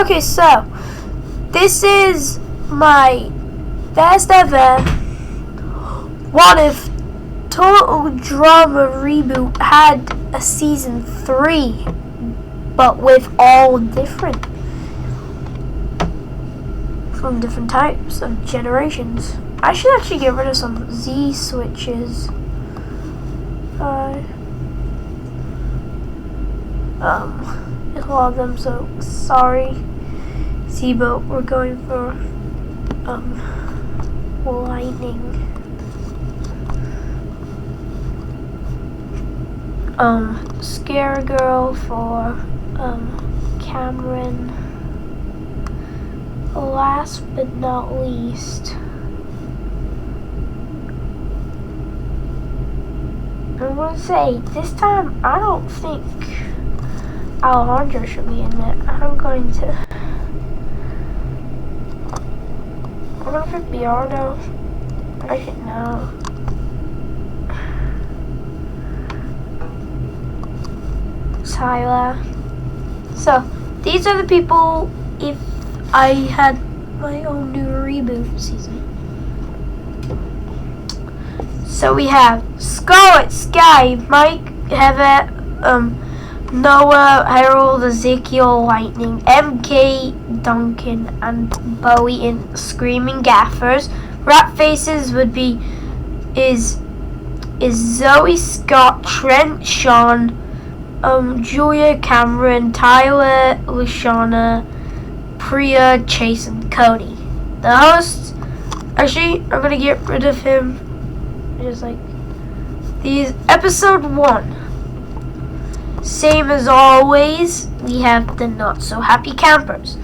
Okay, so this is my best ever What If Total Drama Reboot had a season 3, but with all different from different types of generations. I should actually get rid of some Z switches. There's a lot of them, so sorry. Z-boat, we're going for lightning. Scare Girl for Cameron. Last but not least, I'm gonna say this time I don't think Alejandro should be in it. I'm going to pick Bjarno. I should know. Tyler. So these are the people if I had my own new reboot season. So we have Scarlet, Sky, Mike, Heather, Noah, Harold, Ezekiel, Lightning, MK, Duncan, and Bowie in Screaming Gaffers. Rat Faces would be is Zoe, Scott, Trent, Sean, Julia, Cameron, Tyler, Lashana, Priya, Chase, and Cody. The hosts, actually, I'm gonna get rid of him. Just like these. Episode 1. Same as always, we have the Not So Happy Campers.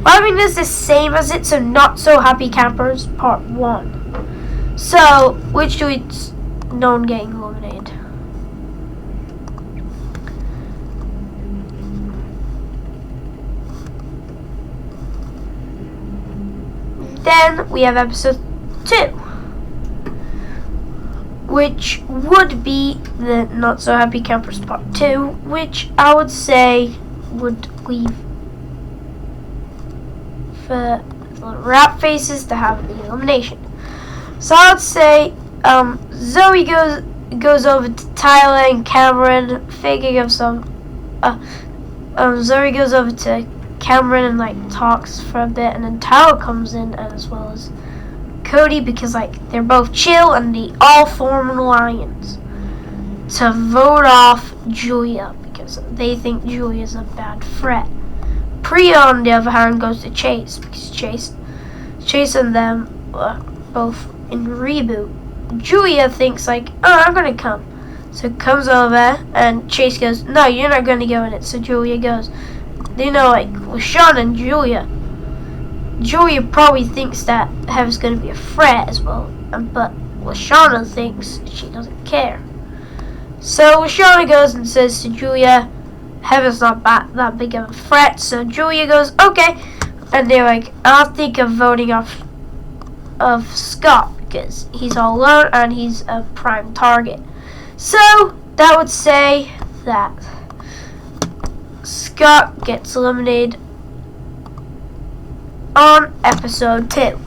Well, I mean, this is the same as it, so Not So Happy Campers Part 1. So, which do it's known getting eliminated? Then we have episode 2, which would be the Not So Happy Campers Part 2, which I would say would leave for the Rat Faces to have the elimination. So I would say Zoe goes over to Tyler and Cameron, thinking of some. Zoe goes over to Cameron and like talks for a bit, and then Tyler comes in as well as Cody because like they're both chill and they all form an alliance to vote off Julia because they think Julia's a bad threat. Priya on the other hand goes to Chase because Chase and them are both in reboot. Julia thinks like, oh, I'm gonna come, so comes over and Chase goes, no, you're not gonna go in it. So Julia goes. You know, like LaShawn and Julia probably thinks that Heather's going to be a threat as well, but LaShawn thinks she doesn't care. So LaShawn goes and says to Julia, Heather's not that big of a threat. So Julia goes, okay, and they're like, I'll think of voting off of Scott because he's all alone and he's a prime target. So that would say that Scott gets eliminated on episode 2.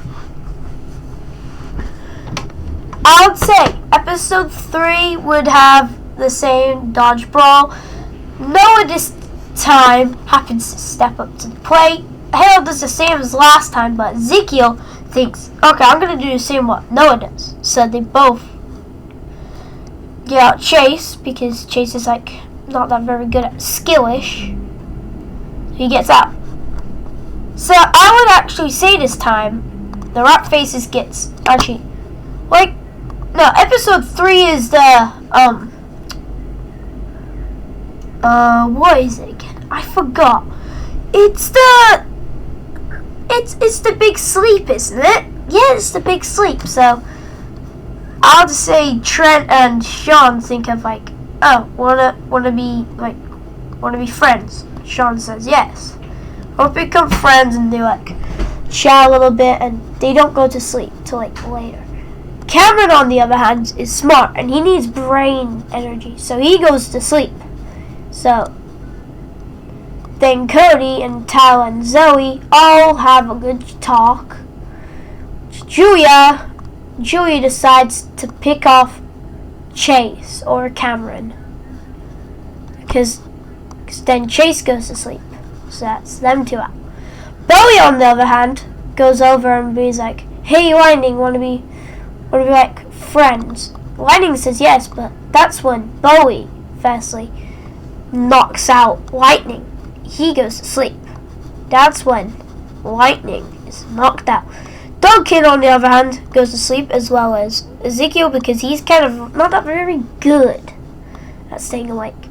I would say episode 3 would have the same dodge brawl. Noah this time happens to step up to the plate. Harold does the same as last time, but Ezekiel thinks, okay, I'm going to do the same what Noah does. So they both get out Chase because Chase is like not that very good at skillish. He gets out. So I would actually say this time the Rat Faces gets actually like no, episode 3 is the what is it again? I forgot. It's the big sleep, isn't it? Yeah, it's the big sleep. So I'll just say Trent and Sean think of like, oh, wanna be friends. Sean says yes. Or become friends and they like chat a little bit and they don't go to sleep till like later. Cameron on the other hand is smart and he needs brain energy, so he goes to sleep. So Then Cody and Tyler and Zoe all have a good talk. Julia decides to pick off Chase or Cameron. Because then Chase goes to sleep. So that's them two out. Bowie, on the other hand, goes over and he's like, "Hey, Lightning, wanna be like friends?" Lightning says yes, but that's when Bowie firstly knocks out Lightning. He goes to sleep. That's when Lightning is knocked out. Duncan, on the other hand, goes to sleep, as well as Ezekiel, because he's kind of not that very good at staying awake.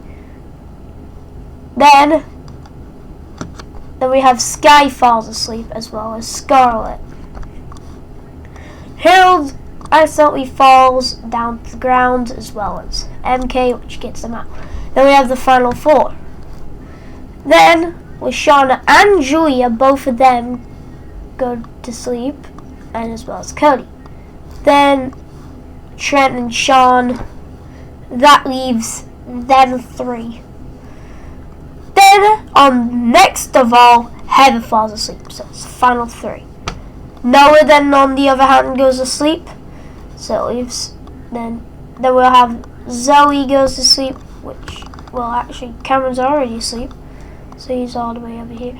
Then we have Sky falls asleep, as well as Scarlet. Harold accidentally falls down to the ground, as well as MK, which gets them out. Then we have the final four. Then, with Shauna and Julia, both of them go to sleep, and as well as Cody. Then Trent and Sean, that leaves them three. Then, next of all, Heather falls asleep, so it's the final three. Noah then, on the other hand, goes to sleep, so it leaves, then we'll have Zoe goes to sleep, which, well, actually, Cameron's already asleep, so he's all the way over here.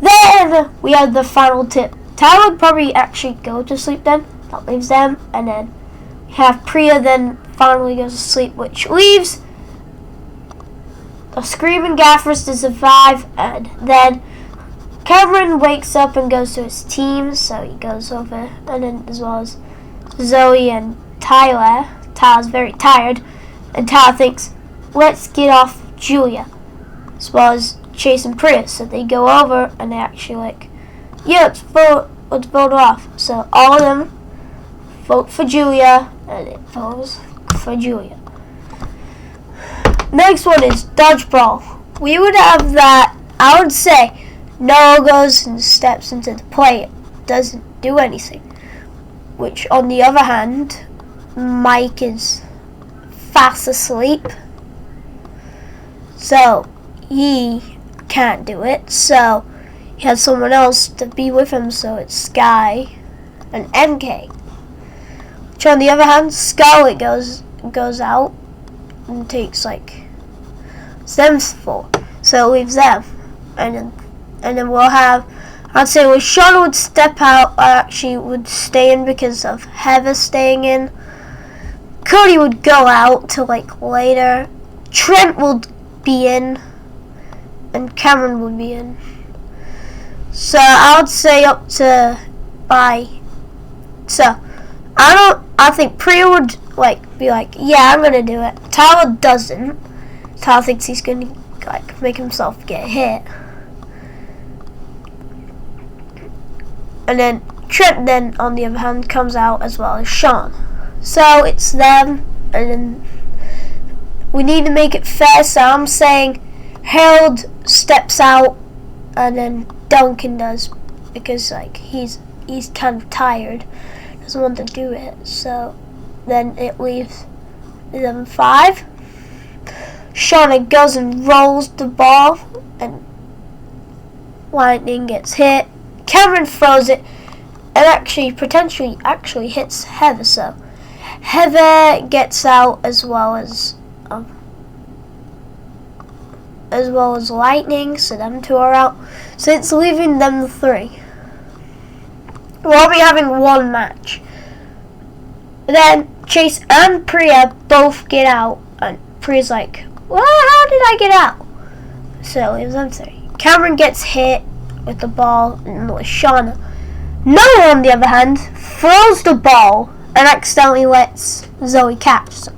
Then, we have the final tip. Tyler would probably actually go to sleep then, that leaves them, and then we have Priya then finally goes to sleep, which leaves a Screaming Gaffers to survive, and then Cameron wakes up and goes to his team, so he goes over, and then as well as Zoe and Tyler. Tyler's very tired, and Tyler thinks, let's get off Julia, as well as Chase and Priya, so they go over, and they actually like, yeah, let's vote her off. So all of them vote for Julia, and it votes for Julia. Next one is dodgeball. We would have that, I would say, Noah goes and steps into the plate, doesn't do anything. Which, on the other hand, Mike is fast asleep, so he can't do it. So he has someone else to be with him, so it's Sky and MK. Which, on the other hand, Scarlet goes out and takes like them four, so it leaves them, and then we'll have, I'd say, when Sean would step out, I actually would stay in because of Heather staying in. Cody would go out till like later. Trent would be in, and Cameron would be in. So I would say up to So I think Priya would be like, yeah, I'm gonna do it. Tyler doesn't. Tyler thinks he's gonna make himself get hit. And then Trent then, on the other hand, comes out, as well as Sean. So it's them, and then we need to make it fair, so I'm saying Harold steps out, and then Duncan does, because he's kind of tired, doesn't want to do it. So then it leaves them 5. Shauna goes and rolls the ball, and Lightning gets hit. Cameron throws it, and potentially hits Heather. So Heather gets out, as well as Lightning. So them two are out. So it's leaving them 3. We'll be having one match. Then Chase and Priya both get out, and Priya's like, well, how did I get out? So it leaves them 3. Cameron gets hit with the ball, and with Shauna. Noah, on the other hand, throws the ball and accidentally lets Zoe catch. So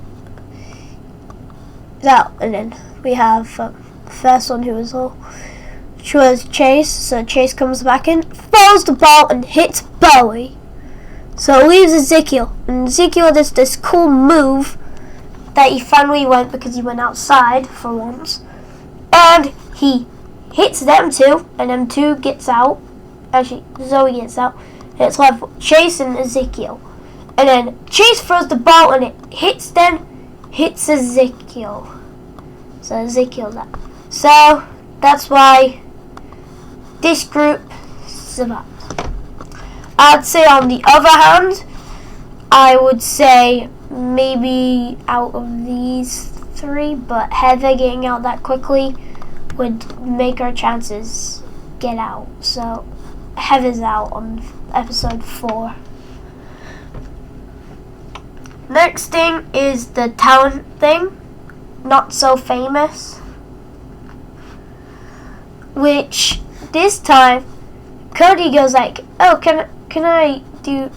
it's out, and then we have the first one which was Chase. So Chase comes back in, throws the ball, and hits Bowie. So it leaves Ezekiel, and Ezekiel does this cool move that he finally went, because he went outside for once, and he hits them 2, and them 2 gets out. Actually, Zoe gets out, and it's left with Chase and Ezekiel. And then Chase throws the ball, and it hits Ezekiel. So Ezekiel's out. So that's why this group survived. I'd say on the other hand, I would say maybe out of these three, but Heather getting out that quickly would make our chances get out. So Heather's out on episode 4. Next thing is the talent thing. Not so famous. Which this time Cody goes like, oh, can I do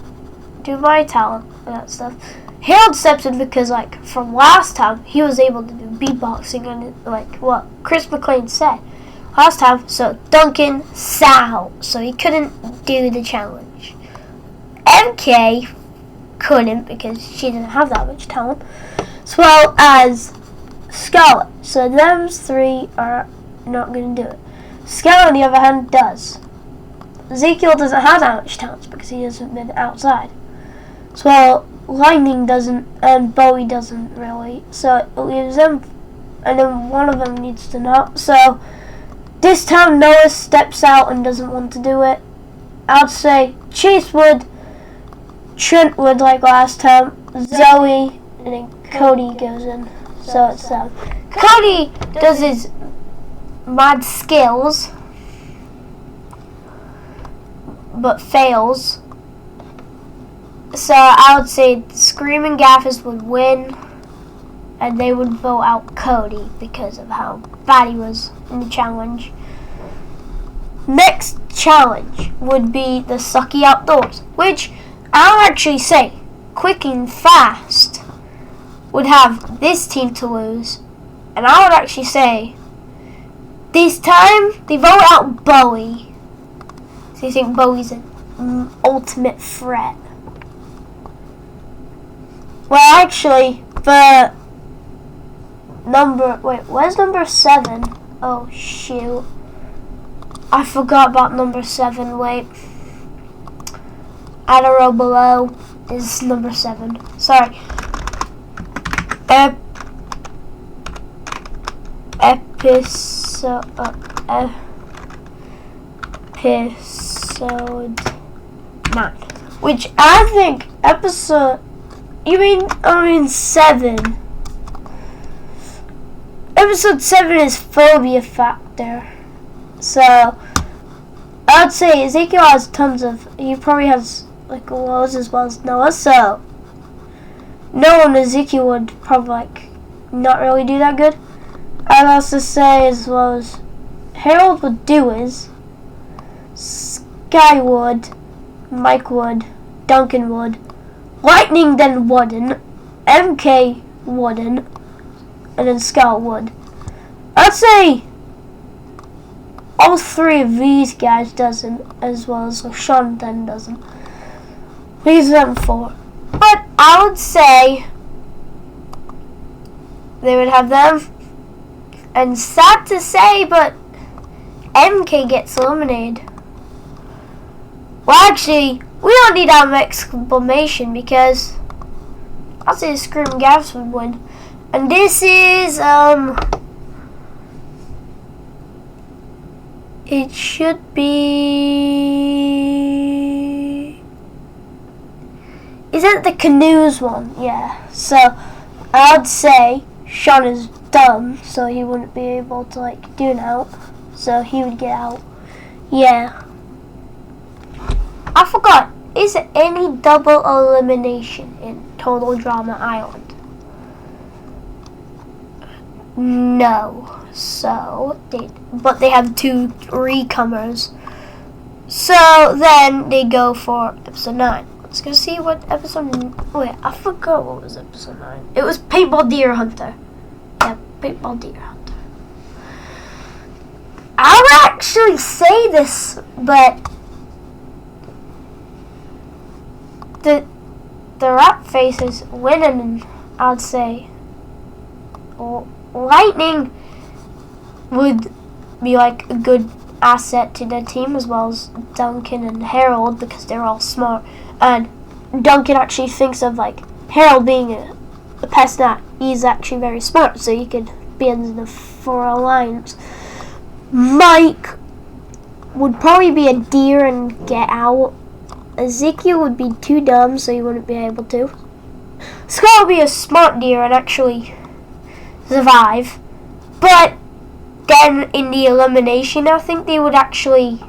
my talent and that stuff. Harold steps in because like from last time he was able to do beatboxing and like what Chris McLean said last time, so Duncan sat out, so he couldn't do the challenge. MK couldn't because she didn't have that much talent, as well as Scarlett. So them three are not going to do it. Scarlett, on the other hand, does. Ezekiel doesn't have that much talent because he hasn't been outside. So well, Lightning doesn't, and Bowie doesn't really. So it leaves them, and then one of them needs to know. So this time Noah steps out and doesn't want to do it. I'd say Chase would, Trent would like last time, Zoe, and then Cody goes in. So it's Cody does his mad skills, but fails. So I would say the Screaming Gaffers would win, and they would vote out Cody because of how bad he was in the challenge. Next challenge would be the Sucky Outdoors, which I'll actually say, Quick and Fast would have this team to lose, and I would actually say this time they vote out Bowie. So you think Bowie's an ultimate threat? Well, actually, the where's number 7? Oh, shoot. I forgot about number 7. Wait. At a row below is number 7. Sorry. Episode 9. Which I think I mean 7. Episode 7 is Phobia Factor. So I'd say Ezekiel has he probably has like lows as well as Noah, so Noah and Ezekiel would probably like not really do that good. I'd also say as well as Harold would do his, Sky would, Mike would, Duncan would, Lightning then wouldn't, MK wouldn't, and then Scout would. I'd say all 3 of these guys doesn't, as well as Sean then doesn't. Leaves them 4. But I would say they would have them. And sad to say, but MK gets eliminated. Well, actually, we don't need an exclamation because I'll say Screaming Gaffs would win. And this is, it should be, is it the Canoes one? Yeah. So I'd say Sean is dumb, so he wouldn't be able to like do an out. So he would get out. Yeah. I forgot. Is there any double elimination in Total Drama Island? No. So but they have 2 recomers. So then they go for episode 9. Let's go see what episode. Wait, I forgot what was episode 9. It was Paintball Deer Hunter. Yeah, Paintball Deer Hunter. I would actually say this, but the Rat Faces winning, and I'd say Lightning would be like a good asset to their team, as well as Duncan and Harold, because they're all smart. And Duncan actually thinks of like Harold being a pest that he's actually very smart, so he could be in the 4 alliance. Mike would probably be a deer and get out. Ezekiel would be too dumb, so he wouldn't be able to. Scar would be a smart deer and actually survive. But then in the elimination, I think they would actually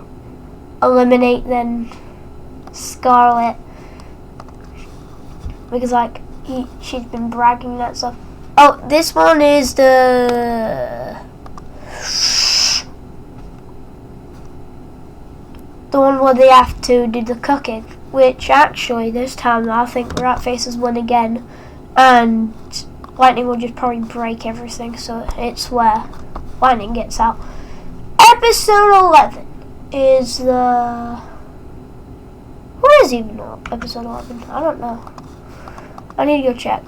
eliminate then Scarlet. Because like she's been bragging that stuff. Oh, this one is the one where they have to do the cooking. Which actually this time I think Rat Faces win again, and Lightning will just probably break everything. So it's where Lightning gets out. Episode 11 is the. What is even episode 11? I don't know. I need to go check.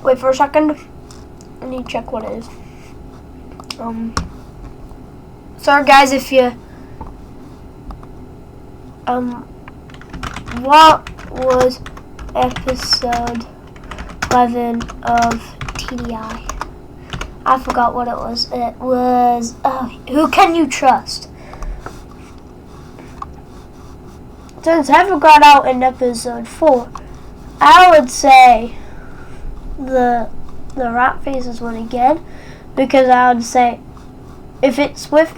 Wait for a second. I need to check what it is. Sorry guys if you what was episode 11 of TDI? I forgot what it was. It was Who Can You Trust? Since Heather got out in episode 4, I would say the Rat Faces win again, because I would say if it's with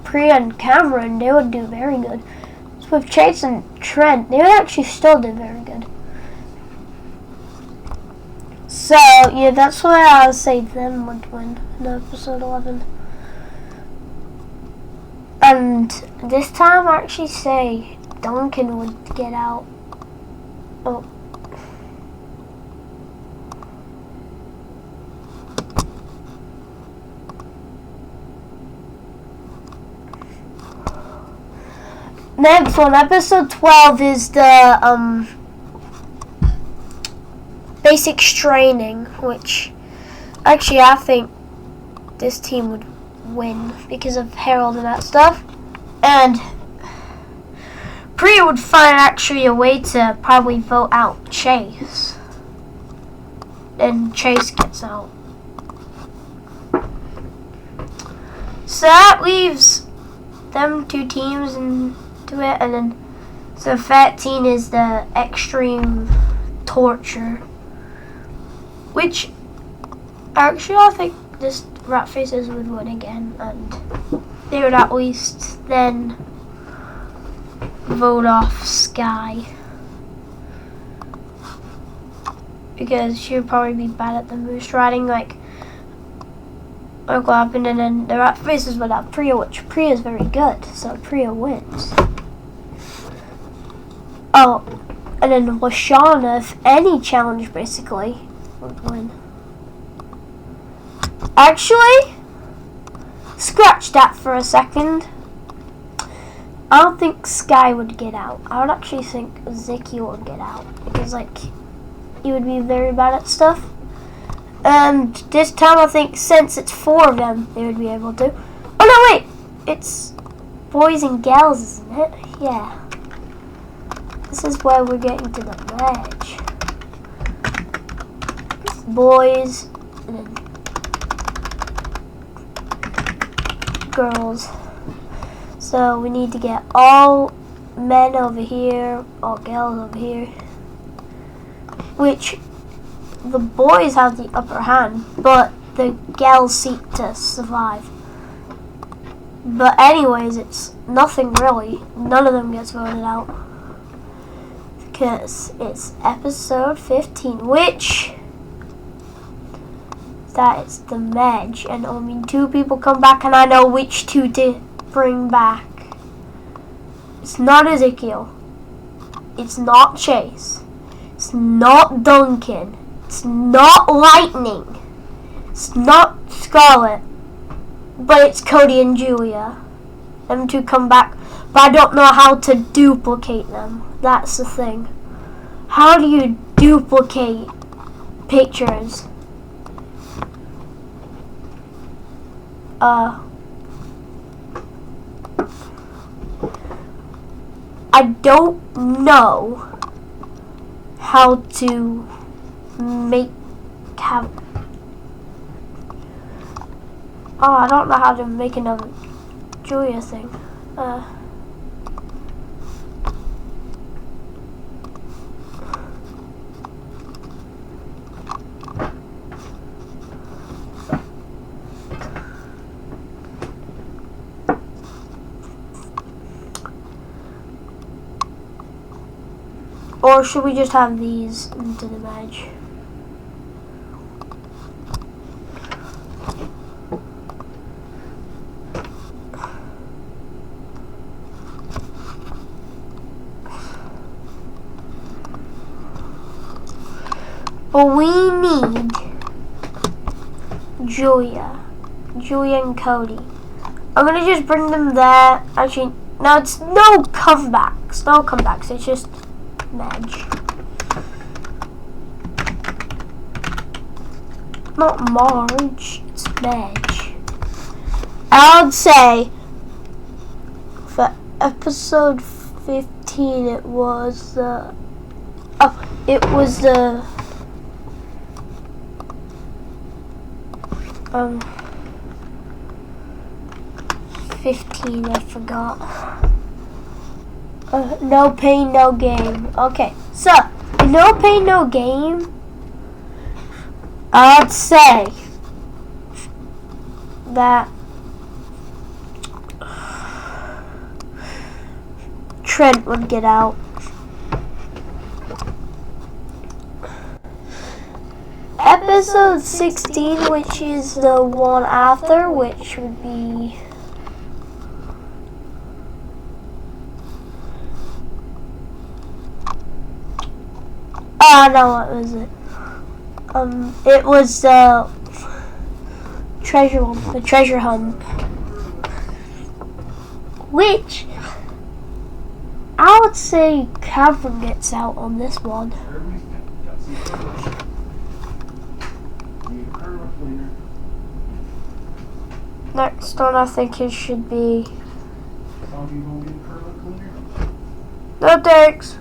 Priya and Cameron, they would do very good. If it's with Chase and Trent, they would actually still do very good. So yeah, that's why I would say them would win in episode 11. And this time I actually say Duncan would get out. Oh. Next one, episode 12 is the basic straining, which actually I think this team would win because of Harold and that stuff. And Priya would find actually a way to probably vote out Chase. And Chase gets out. So that leaves them two teams into it, and then so 13 is the extreme torture. Which actually I think this Rat Faces would win again, and they would at least then vote off Sky, because she would probably be bad at the moose riding like what happened, and then the Rat Faces would have Priya, which Priya is very good, so Priya wins. Oh, and then Lashana, if any challenge basically, would win. Actually, scratch that for a second. I don't think Sky would get out. I would actually think Ezekiel would get out, because like he would be very bad at stuff. And this time I think since it's 4 of them, they would be able to. Oh no, wait! It's boys and gals, isn't it? Yeah. This is where we're getting to the match. Boys and then girls. So we need to get all men over here, all gals over here. Which the boys have the upper hand, but the gals seek to survive. But anyways, it's nothing really. None of them gets voted out, because it's episode 15, which that is the Medj, and only 2 people come back, and I know which 2 to bring back. It's not Ezekiel. It's not Chase. It's not Duncan. It's not Lightning. It's not Scarlet. But it's Cody and Julia. Them 2 come back. But I don't know how to duplicate them. That's the thing. How do you duplicate pictures? I don't know how have. Oh, I don't know how to make another Julia thing. Or should we just have these into the match? But we need Julia and Cody. I'm gonna just bring them there. Actually, no, it's no comebacks. It's just Madge. Not Marge, it's Madge. I would say for episode 15 it was the 15, I forgot. No pain, no game. Okay, so no pain, no game. I'd say that Trent would get out. Episode 16, which is the one after, which would be no, what was it? It was the treasure hunt, which I would say Cameron gets out on this one. Next one, I think it should be. No thanks.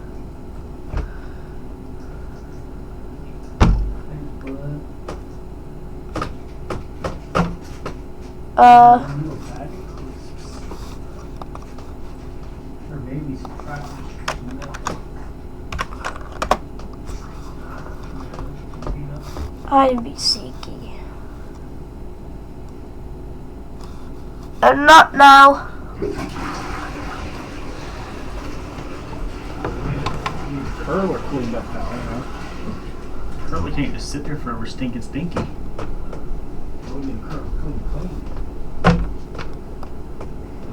I'd be Seeky. And not now. Curler cleaned up now, you know. Curly can't just sit there forever stinky.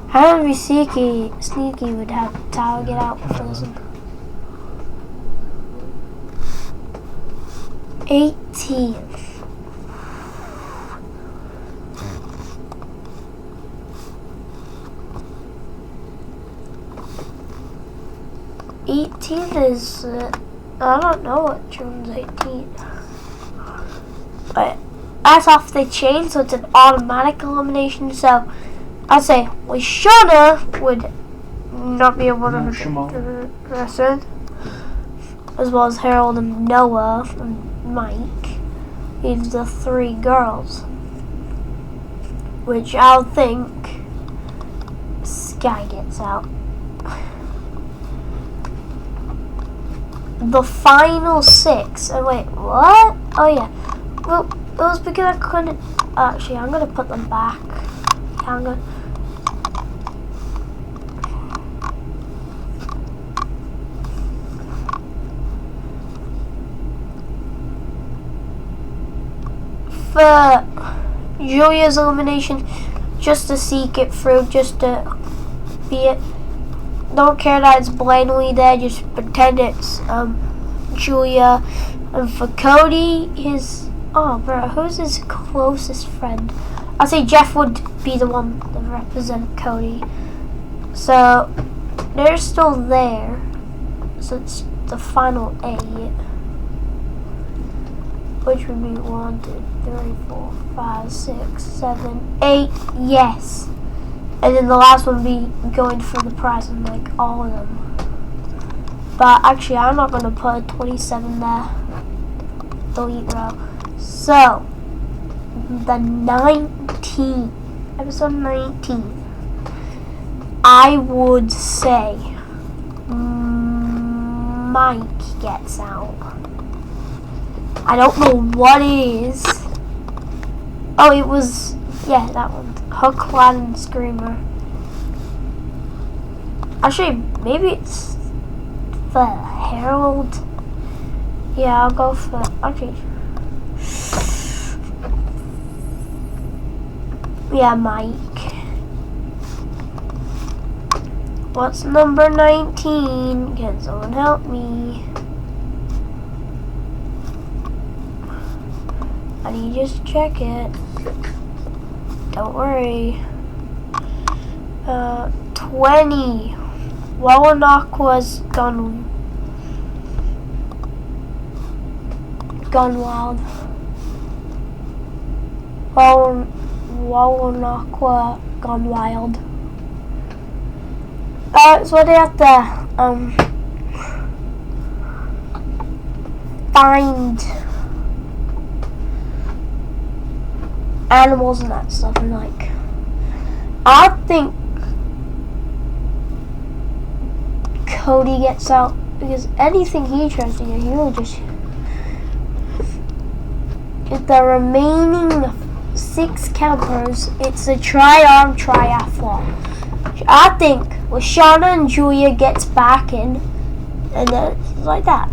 How would be Sneaky would have to get out before this one. 18th. Is I don't know what June's 18th. But that's off the chain, so it's an automatic elimination. So I'd say Shauna would not be able to wrestle, as well as Harold and Noah and Mike. Leaves the 3 girls, which I'll think Sky gets out. The final 6. Oh wait, what? Oh yeah. Well, it was because I couldn't. Actually, I'm gonna put them back. I'm gonna. For Julia's elimination, just to seek it through, just to be it. Don't care that it's blatantly there, just pretend it's Julia. And for Cody, who's his closest friend? I'll say Jeff would be the one to represent Cody. So they're still there. So it's the final 8. Which would be 1, 2, 3, 4, 5, 6, 7, 8. Yes. And then the last one would be going for the prize and like all of them. But actually, I'm not going to put 27 there. Delete row. So, episode 19, I would say Mike gets out. I don't know what it is. Oh, it was, yeah, that one. Hook, Ladder, and Screamer. Actually, maybe it's the Harold. Yeah, I'll go for, okay. Yeah, Mike. What's number 19? Can someone help me? I need you to check it. Don't worry. 20. Wawanakwa's Gone Wild. Wawanakwa Gone Wild. So they have to find animals and that stuff, and like, I think Cody gets out because anything he tries to get, he will just. If the remaining 6 campers, it's a tri-arm triathlon. I think Lashana and Julia gets back in, and then it's like that.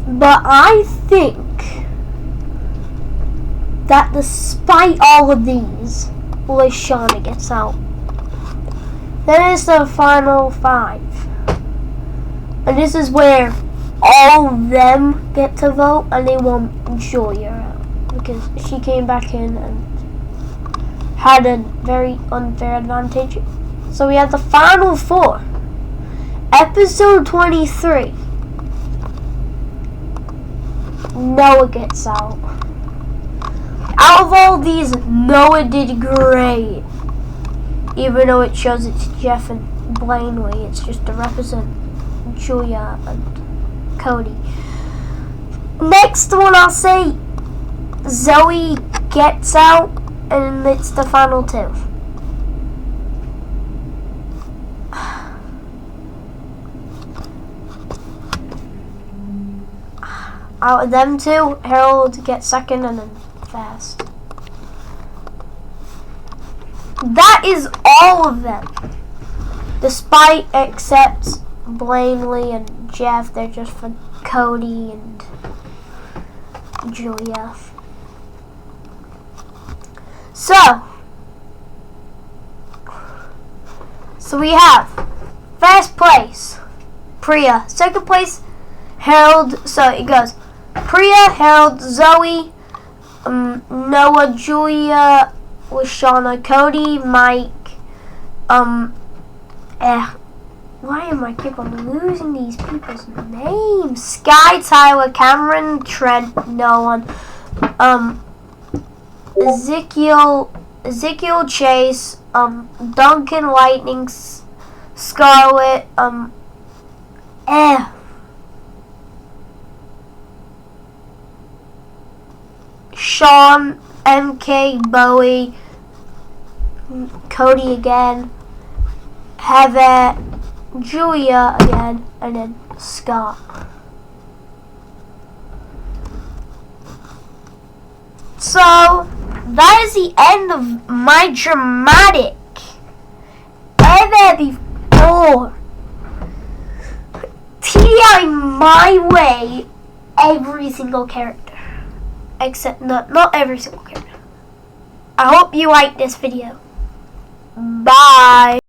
But I think that despite all of these, Lashana gets out. Then it's the final 5. And this is where all of them get to vote, and they want Julia out. Because she came back in and had a very unfair advantage. So we have the final 4. Episode 23. Noah gets out. Out of all these, Noah did great. Even though it shows it's Jeff and Blaney, it's just to represent Julia and Cody. Next one, I'll say Zoe gets out, and it's the final 2. Out of them 2, Harold gets second, and then Fast. That is all of them. Despite except Blaney and Jeff, they're just for Cody and Julia. So we have first place Priya, second place Harold. So it goes Priya, Harold, Zoe, Noah, Julia, Lashana, Cody, Mike, why am I keep on losing these people's names? Sky, Tyler, Cameron, Trent, no one, Ezekiel, Chase, Duncan, Lightning, Scarlet, Sean, MK, Bowie, Cody again, Heather, Julia again, and then Scott. So that is the end of my dramatic ever before TDI my way every single character. Except not every single character. I hope you like this video. Bye.